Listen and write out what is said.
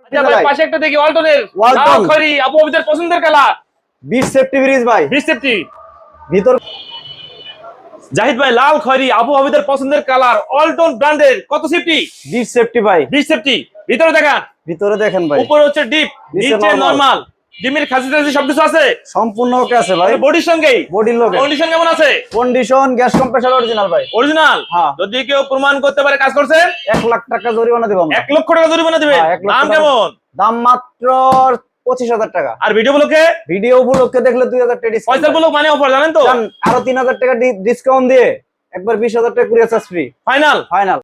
আচ্ছা ভাই পাশে একটা দেখি ওয়ালটনের লাল খয়েরি আপু আমাদের পছন্দের কালার 20 সেফটি ব্রিজ ভাই 20 সেফটি ভিতর জাহিদ ভাই লাল খয়েরি আবু হাবিদের পছন্দের কালার ওয়ালটন ব্র্যান্ডের কত সেফটি 20 সেফটি ভাই 20 সেফটি ভিতরে দেখান ভিতরে দেখেন ভাই উপরে হচ্ছে ডিপ নিচে নরমাল ডিমের খাসি টাসি সবকিছু আছে সম্পূর্ণ ওকে আছে ভাই বডির সঙ্গেই বডির লগে কন্ডিশন কেমন আছে কন্ডিশন গ্যাস কম্প্রেসর অরিজিনাল ভাই অরিজিনাল হ্যাঁ। যদি কেউ প্রমাণ করতে পারে কাজ করছে 1 লাখ টাকা জরিমানা দেব আমরা 1 লক্ষ টাকা জরিমানা দিবে হ্যাঁ, 1 লক্ষ দাম টাকা। কেমন দাম মাত্র 25,000 টাকা আর ভিডিও গুলোকে ভিডিও উপলক্ষে দেখলে 2000 টাকা ডিসকাউন্ট পয়সা গুলো মানে অফার জানেন তো আরো 3000 টাকা ডিসকাউন্ট দিয়ে একবার 20,000 টাকা courier charge free final final